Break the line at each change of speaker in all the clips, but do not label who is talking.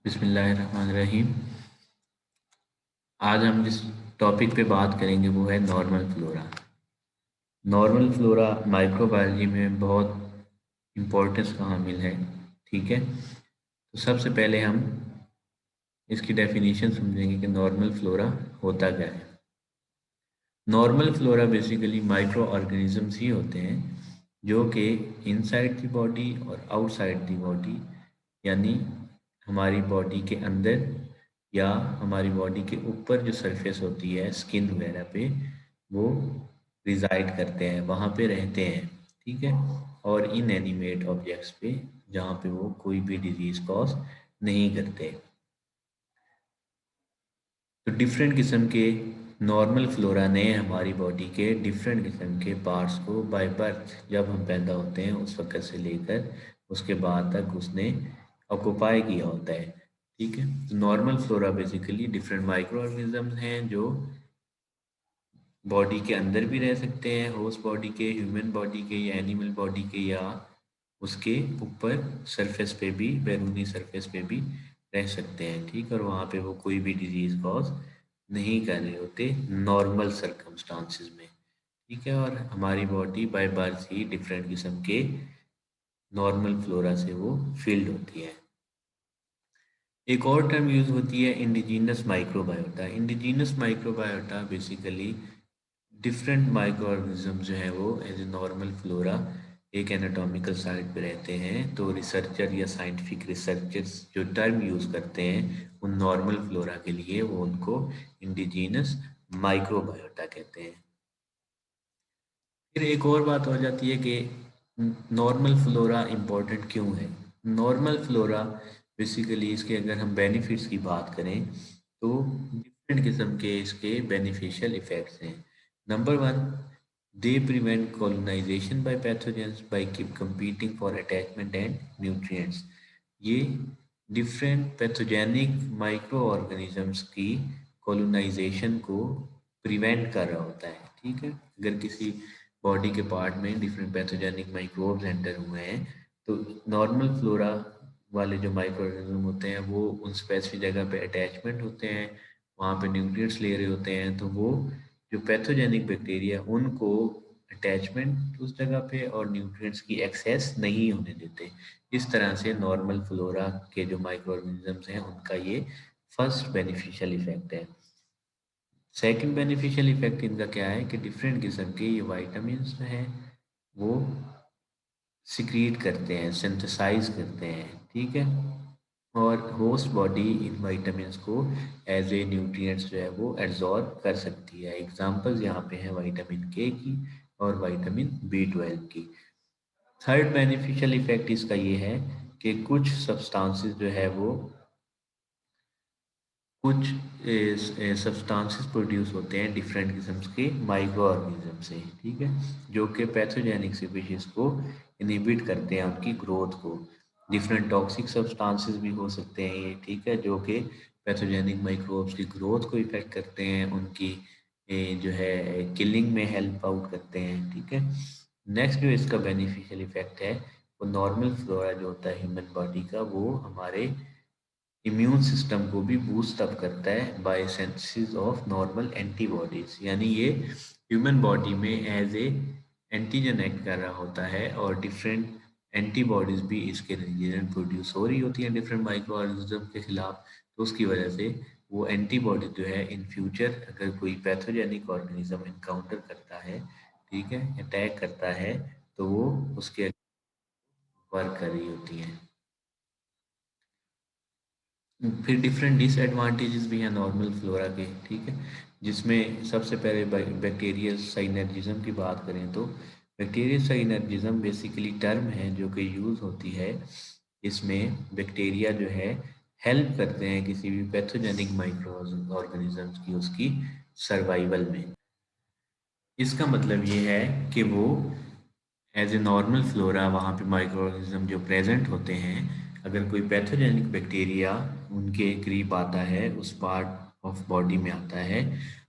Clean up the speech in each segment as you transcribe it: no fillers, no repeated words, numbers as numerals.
बिस्मिल्लाहिर्रहमानिर्रहीम। आज हम जिस टॉपिक पे बात करेंगे वो है normal flora. Normal flora microbiology में बहुत इम्पोर्टेंस का हामिल है। ठीक है, तो सबसे पहले हम इसकी डेफिनेशन समझेंगे कि नॉर्मल फ्लोरा होता क्या है। Normal flora basically micro organisms ही होते हैं जो कि इनसाइड दी बॉडी और आउटसाइड दी बॉडी, यानी हमारी बॉडी के अंदर या हमारी बॉडी के ऊपर जो सरफेस होती है स्किन वगैरह पे, वो रिजाइड करते हैं, वहाँ पे रहते हैं। ठीक है, और इन एनिमेट ऑब्जेक्ट्स पे जहाँ पे वो कोई भी डिजीज कॉज नहीं करते। तो डिफरेंट किस्म के नॉर्मल फ्लोरा ने हमारी बॉडी के डिफरेंट किस्म के पार्ट्स को बाय बर्थ, जब हम पैदा होते हैं उस वक्त से लेकर उसके बाद तक उसने ऑक्युपाई किया होता है। ठीक है, तो normal flora basically different micro organisms हैं जो बॉडी के अंदर भी रह सकते हैं, होस्ट बॉडी के, ह्यूमन बॉडी के या एनिमल बॉडी के, या उसके ऊपर सरफेस पे भी, बैरूनी सरफेस पे भी रह सकते हैं। ठीक है, और वहाँ पे वो कोई भी डिजीज कॉज नहीं कर रहे होते नॉर्मल सरकमस्टांसिस में। ठीक है, और हमारी body by birth he different किस्म के नॉर्मल फ्लोरा से वो फील्ड होती है। एक और टर्म यूज होती है indigenous microbiota. Indigenous microbiota basically different micro organism जो है वो एज ए नॉर्मल फ्लोरा एक एनाटॉमिकल साइट पे रहते हैं। तो रिसर्चर या साइंटिफिक रिसर्चर्स जो टर्म यूज करते हैं उन नॉर्मल फ्लोरा के लिए, वो उनको इंडिजीनस माइक्रोबायोटा कहते हैं। फिर एक और बात हो जाती है कि नॉर्मल फ्लोरा इम्पोर्टेंट क्यों है। नॉर्मल फ्लोरा बेसिकली इसके अगर हम बेनिफिट्स की बात करें तो डिफरेंट किस्म के इसके बेनिफिशियल इफ़ेक्ट्स हैं। Number one, they prevent colonisation by pathogens by keep competing for attachment and nutrients. ये डिफरेंट पैथोजेनिक माइक्रो ऑर्गेनिजम्स की कॉलोनाइजेशन को प्रिवेंट कर रहा होता है। ठीक है, अगर किसी बॉडी के पार्ट में डिफरेंट पैथोजेनिक माइक्रोब्स एंटर हुए हैं तो नॉर्मल फ्लोरा वाले जो माइक्रो ऑर्गेनिज्म होते हैं वो उन स्पेसिफिक जगह पे अटैचमेंट होते हैं, वहाँ पे न्यूट्रिएंट्स ले रहे होते हैं, तो वो जो पैथोजेनिक बैक्टीरिया उनको अटैचमेंट उस जगह पे और न्यूट्रिएंट्स की एक्सेस नहीं होने देते। इस तरह से नॉर्मल फ्लोरा के जो माइक्रो ऑर्गेनिजम्स हैं उनका ये फर्स्ट बेनिफिशियल इफेक्ट है। सेकंड बेनिफिशियल इफेक्ट इनका क्या है कि डिफरेंट किस्म के ये वाइटामिन हैं वो सिक्रीट करते हैं, सिंथेसाइज करते हैं। ठीक है, और होस्ट बॉडी इन वाइटामिन को एज ए न्यूट्रिएंट्स जो है वो एब्जॉर्ब कर सकती है। एग्जांपल्स यहाँ पे हैं विटामिन के की और विटामिन B12 की। थर्ड बेनिफिशियल इफेक्ट इसका ये है कि कुछ सब्सटेंसेस जो है वो कुछ सब्सटेंसेस प्रोड्यूस होते हैं डिफरेंट किस्म के माइक्रो ऑर्गेनिज्म से। ठीक है, जो कि पैथोजेनिक स्पीशीज को इनहिबिट करते हैं, उनकी ग्रोथ को। डिफरेंट टॉक्सिक सब्सटेंसेस भी हो सकते हैं ये। ठीक है, जो कि पैथोजेनिक माइक्रोब्स की ग्रोथ को इफेक्ट करते हैं, उनकी जो है किलिंग में हेल्प आउट करते हैं। ठीक है, नेक्स्ट जो इसका बेनिफिशियल इफेक्ट है वो नॉर्मल फ्लोरा जो होता है ह्यूमन बॉडी का, वो हमारे इम्यून सिस्टम को भी बूस्ट अप करता है by synthesis of normal antibodies. यानी ये ह्यूमन बॉडी में एज ए एंटीजन एक्ट कर रहा होता है और डिफरेंट एंटीबॉडीज भी इसके रीजन प्रोड्यूस हो रही होती हैं डिफरेंट माइक्रो ऑर्गेनिज्म के खिलाफ। तो उसकी वजह से वो एंटीबॉडी जो है इन फ्यूचर अगर कोई पैथोजेनिक ऑर्गेनिज्म इनकाउंटर करता है, ठीक है, अटैक करता है, तो वो उसके वर्क कर रही होती हैं। फिर डिफरेंट डिसएडवांटेजेस भी हैं नॉर्मल फ्लोरा के। ठीक है, जिसमें सबसे पहले बैक्टीरियल साइनर्जिज्म की बात करें तो बैक्टीरियल साइनर्जिज्म बेसिकली टर्म है जो कि यूज़ होती है। इसमें बैक्टीरिया जो है हेल्प करते हैं किसी भी पैथोजेनिक माइक्रो ऑर्गेनिजम्स की उसकी सर्वाइवल में। इसका मतलब ये है कि वो एज ए नॉर्मल फ्लोरा वहाँ पे माइक्रो ऑर्गेनिज्म जो प्रेजेंट होते हैं, अगर कोई पैथोजेनिक बैक्टीरिया उनके करीब आता है, उस पार्ट ऑफ बॉडी में आता है,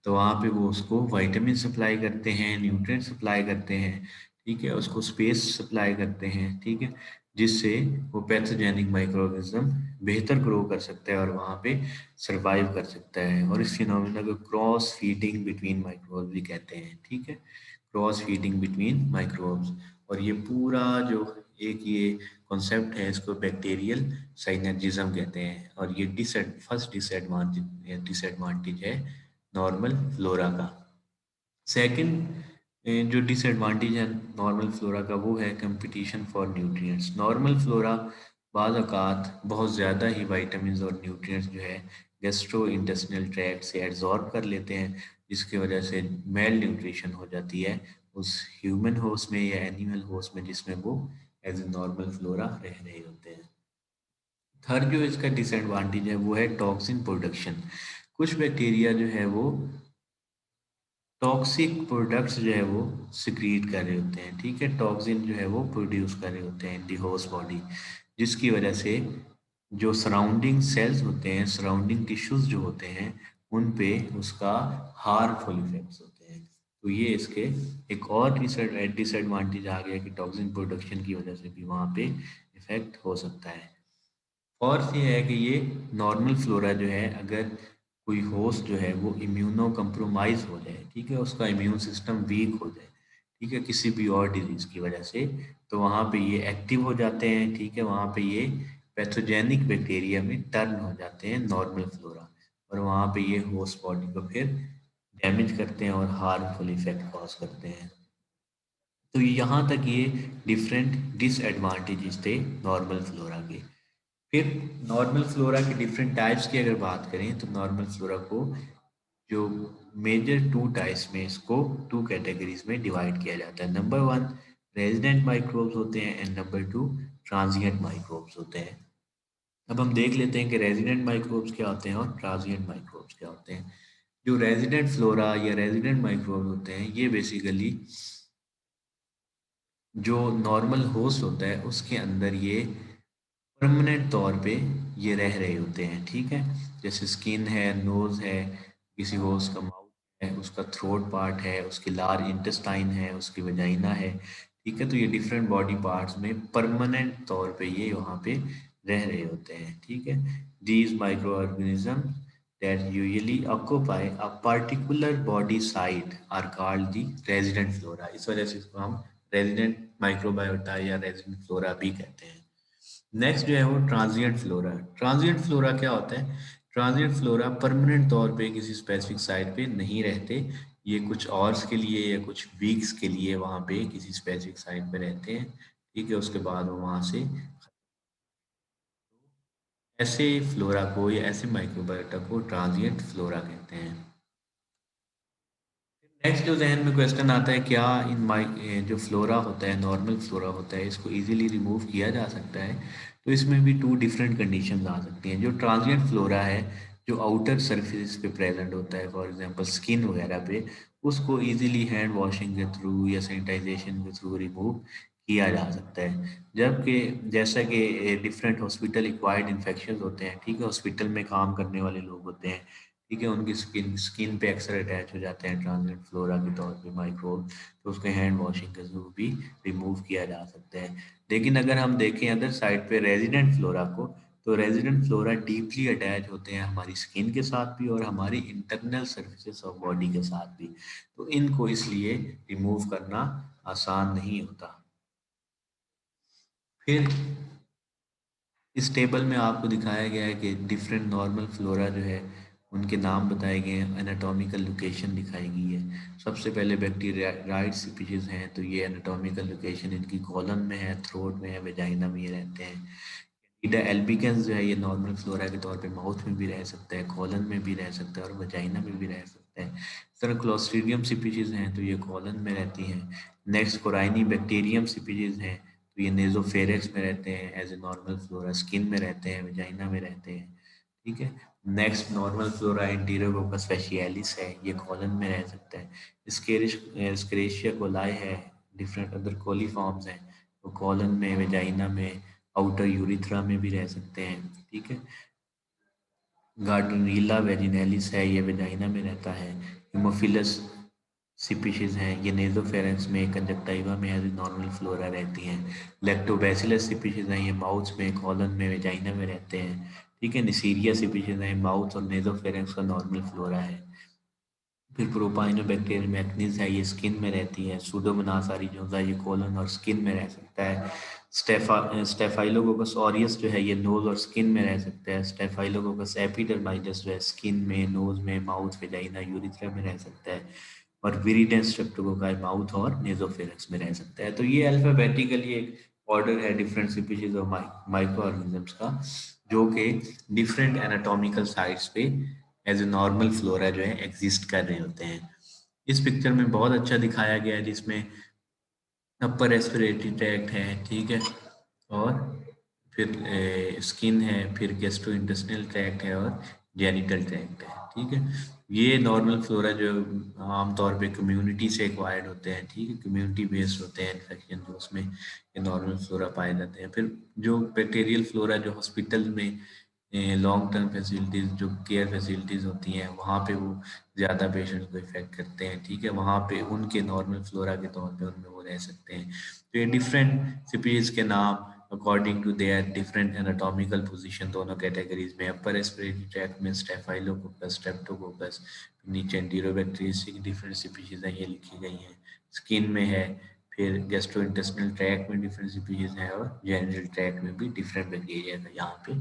तो वहाँ पे वो उसको विटामिन सप्लाई करते हैं, न्यूट्रिएंट सप्लाई करते हैं। ठीक है, उसको स्पेस सप्लाई करते हैं। ठीक है, जिससे वो पैथोजेनिक माइक्रोऑर्गेनिज्म बेहतर ग्रो कर सकता है और वहाँ पे सरवाइव कर सकता है। और इस फिनोमिना को क्रॉस फीडिंग बिटवीन माइक्रोब्स भी कहते हैं, ठीक है, क्रॉस फीडिंग बिटवीन माइक्रोब्स। और ये पूरा जो एक ये कॉन्सेप्ट है इसको बैक्टीरियल साइनर्जिज्म कहते हैं। और ये फर्स्ट डिसएडवांटेज है नॉर्मल फ्लोरा का। सेकंड जो डिसएडवांटेज है नॉर्मल फ्लोरा का वो है competition for nutrients. Normal flora बाज़ औक़ात बहुत ज़्यादा ही विटामिन्स और न्यूट्रिएंट्स जो है गैस्ट्रो इंटेस्टिनल ट्रैक्ट से एब्जॉर्ब कर लेते हैं, जिसकी वजह से मेल न्यूट्रिशन हो जाती है उस ह्यूमन होस्ट में या एनिमल होस्ट में जिसमें वो एज ए नॉर्मल फ्लोरा रह रहे होते हैं। थर्ड जो इसका डिसएडवांटेज है वो है टॉक्सिन प्रोडक्शन। कुछ बैक्टीरिया जो है वो टॉक्सिक प्रोडक्ट्स जो है वो सिक्रीट कर रहे होते हैं, ठीक है, टॉक्सिन जो है वो प्रोड्यूस कर रहे होते हैं इन दी होस्ट बॉडी, जिसकी वजह से जो सराउंडिंग सेल्स होते हैं, सराउंडिंग टिश्यूज जो होते हैं, उन पे उसका हार्मफुल इफेक्ट्स होते हैं। तो ये इसके एक और डिसएडवांटेज आ गया कि टॉक्सिन प्रोडक्शन की वजह से भी वहाँ पे इफेक्ट हो सकता है। और ये है कि ये नॉर्मल फ्लोरा जो है अगर कोई होस्ट जो है वो इम्यूनो कम्प्रोमाइज हो जाए, ठीक है, उसका इम्यून सिस्टम वीक हो जाए, ठीक है, किसी भी और डिजीज की वजह से, तो वहाँ पे ये एक्टिव हो जाते हैं, ठीक है, वहाँ पे ये पैथोजेनिक बैक्टीरिया में टर्न हो जाते हैं नॉर्मल फ्लोरा, और वहाँ पे ये होस्ट बॉडी को फिर डैमेज करते हैं और हार्मफुल इफेक्ट कॉज करते हैं। तो यहाँ तक ये डिफरेंट डिसएडवांटेजेस थे नॉर्मल फ्लोरा के। फिर नॉर्मल फ्लोरा के डिफरेंट टाइप्स की अगर बात करें तो नॉर्मल फ्लोरा को जो मेजर टू टाइप्स में इसको टू कैटेगरीज में डिवाइड किया जाता है। नंबर वन रेजिडेंट माइक्रोब्स होते हैं and number two transient microbes होते हैं। अब हम देख लेते हैं कि रेजिडेंट माइक्रोब्स क्या होते हैं और ट्रांजिएंट माइक्रोब्स क्या होते हैं। जो रेजिडेंट फ्लोरा या रेजिडेंट माइक्रोब्स होते हैं ये बेसिकली जो नॉर्मल होस्ट होता है उसके अंदर ये परमानेंट तौर पे ये रह रहे होते हैं, ठीक है, जैसे स्किन है, नोज है, किसी को उसका माउथ है, उसका थ्रोट पार्ट है, उसकी लार्ज इंटेस्टाइन है, उसकी वजाइना है, ठीक है, तो ये डिफरेंट बॉडी पार्ट्स में परमानेंट तौर पे ये वहाँ पे रह रहे होते हैं, ठीक है। These micro organism that usually occupy a particular body site are called the resident flora। इस वजह से इसको हम रेजिडेंट माइक्रोबायोटा या रेजिडेंट फ्लोरा भी कहते हैं। नेक्स्ट जो है वो ट्रांजिएंट फ्लोरा। ट्रांजिएंट फ्लोरा क्या होता है? ट्रांजिएंट फ्लोरा परमानेंट तौर पे किसी स्पेसिफिक साइट पे नहीं रहते, ये कुछ आवर्स के लिए या कुछ वीक्स के लिए वहाँ पे किसी स्पेसिफिक साइट पे रहते हैं, ठीक है, उसके बाद वो वहाँ से ऐसे फ्लोरा को या ऐसे माइक्रोबायोटा को ट्रांजिएंट फ्लोरा कहते हैं। नेक्स्ट जो जहन में क्वेश्चन आता है, क्या इन जो फ्लोरा होता है, नॉर्मल फ्लोरा होता है, इसको इजीली रिमूव किया जा सकता है? तो इसमें भी टू डिफरेंट कंडीशंस आ सकती हैं। जो ट्रांजिएंट फ्लोरा है, जो आउटर सरफेस पे प्रेजेंट होता है, फॉर एग्जांपल स्किन वगैरह पे, उसको इजीली हैंड वॉशिंग के थ्रू या सैनिटाइजेशन के थ्रू रिमूव किया जा सकता है। जबकि जैसा कि डिफरेंट हॉस्पिटल एक्वायर्ड इन्फेक्शन होते हैं, ठीक है, हॉस्पिटल में काम करने वाले लोग होते हैं, ठीक है, उनकी स्किन स्किन पे अक्सर अटैच हो जाते हैं ट्रांजिएंट फ्लोरा के तौर पे माइक्रोब, तो उसके हैंड वॉशिंग के थ्रू भी रिमूव किया जा सकता है। लेकिन अगर हम देखें अदर साइड पे रेजिडेंट फ्लोरा को, तो रेजिडेंट फ्लोरा डीपली अटैच होते हैं हमारी स्किन के साथ भी और हमारी इंटरनल सर्फेसिस ऑफ बॉडी के साथ भी, तो इनको इसलिए रिमूव करना आसान नहीं होता। फिर इस टेबल में आपको दिखाया गया है कि डिफरेंट नॉर्मल फ्लोरा जो है उनके नाम बताए गए हैं, एनाटॉमिकल लोकेशन दिखाई गई है। सबसे पहले बैक्टीरिया राइट स्पीशीज हैं, तो ये एनाटॉमिकल लोकेशन इनकी कॉलन में है, थ्रोट में है, वेजाइना में ये रहते हैं। कैंडिडा एल्बिकेंस जो है ये नॉर्मल फ्लोरा के तौर पे माउथ में भी रह सकता है, कॉलन में भी रह सकता है और वेजाइना में भी रह सकता है। इस तरह क्लोस्ट्रीडियम स्पीशीज हैं तो ये कॉलन में रहती हैं। नेक्स्ट कोराइनी बैक्टीरियम स्पीशीज हैं, तो ये नेजोफेरेक्स में रहते हैं, as a normal flora skin में रहते हैं, वेजाइना में रहते हैं, ठीक है। Next normal flora enterococcus species है, ये कॉलन में रह सकता है। स्केरेशिया कोलाई है, डिफरेंट अदर कोलीफॉर्म्स हैं, तो कॉलन में, वेजाइना में, आउटर यूरिथ्रा में भी रह सकते हैं, ठीक है। गार्डनरीला वेजिनैलिस है, ये वेजाइना में रहता है। हिमोफिलस स्पीशीज हैं ये नेजोफेरेंक्स में, कंजक्टाइवा में एज नॉर्मल फ्लोरा रहती हैं। लैक्टोबैसिलस स्पीशीज हैं ये माउथ में, कॉलन में, वेजाइना में रहते हैं। ठीक है, निसीरिया स्पीशीज हैं माउथ और नेजोफेरेंक्स का नॉर्मल फ्लोरा है। फिर प्रोपाइनोबैक्टीरियल मैकनीज है ये स्किन में रहती है। सूडोमोनास आरिजोसा ये कोलन और स्किन में रह सकता है। स्टेफाइलोकोकस ऑरियस जो है ये नोज और स्किन में रह सकता है। स्टेफाइलोकोकस एपिडर्माइडस जो है स्किन में, नोज में, माउथ, वेजाइना, यूरिथ्रा में रह सकता है। और विरिडेंस स्ट्रेप्टोकोकाई माउथ और नेजोफेरेंक्स में रह सकता है। तो ये अल्फाबेटिकली एक ऑर्डर है different species of micro organisms का, जो कि डिफरेंट एनाटॉमिकल साइट्स पे एज ए नॉर्मल फ्लोरा जो है एग्जिस्ट कर रहे होते हैं। इस पिक्चर में बहुत अच्छा दिखाया गया है जिसमें अपर रेस्पिरेटरी ट्रैक्ट है, ठीक है, और फिर स्किन है, फिर गैस्ट्रोइंटेस्टिनल ट्रैक्ट है और जेनिटल ट्रैक्ट है। ठीक है, ये नॉर्मल फ्लोरा जो आमतौर पे कम्युनिटी से एक्वायर्ड होते हैं, ठीक है, कम्युनिटी बेस्ड होते हैं इन्फेक्शन जो, उसमें ये नॉर्मल फ्लोरा पाए जाते हैं। फिर जो बैक्टीरियल फ्लोरा जो हॉस्पिटल में लॉन्ग टर्म फैसिलिटीज़ जो केयर फैसिलिटीज़ होती हैं वहाँ पे वो ज़्यादा पेशेंट्स को इफेक्ट करते हैं। ठीक है, वहाँ पे उनके नॉर्मल फ्लोरा के तौर पे उनमें वो रह सकते हैं। तो ये डिफरेंट स्पीशीज के नाम according to their different anatomical position दोनों कैटेगरीज में। अपर रेस्पिरेटरी ट्रैक्ट में स्टेफाइलोकोकस, स्ट्रेप्टोकोकस, नीचे एंटीरोबैक्टीरियस डिफरेंट स्पीशीज हैं ये लिखी गई हैं। स्किन में है, फिर गैस्ट्रोइंटेस्टिनल ट्रैक्ट में डिफरेंट स्पीशीज हैं और जेनिटल ट्रैक्ट में भी डिफरेंट बैक्टीरिया का यहाँ पे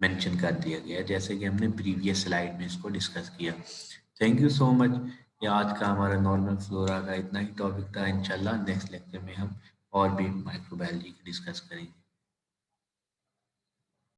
मेंशन कर दिया गया है, जैसे कि हमने प्रीवियस स्लाइड में इसको डिस्कस किया। Thank you so much. ये आज का हमारा नॉर्मल फ्लोरा का इतना ही टॉपिक था। इंशाल्लाह नेक्स्ट लेक्चर में हम और भी माइक्रोबायोलॉजी की डिस्कस करेंगे।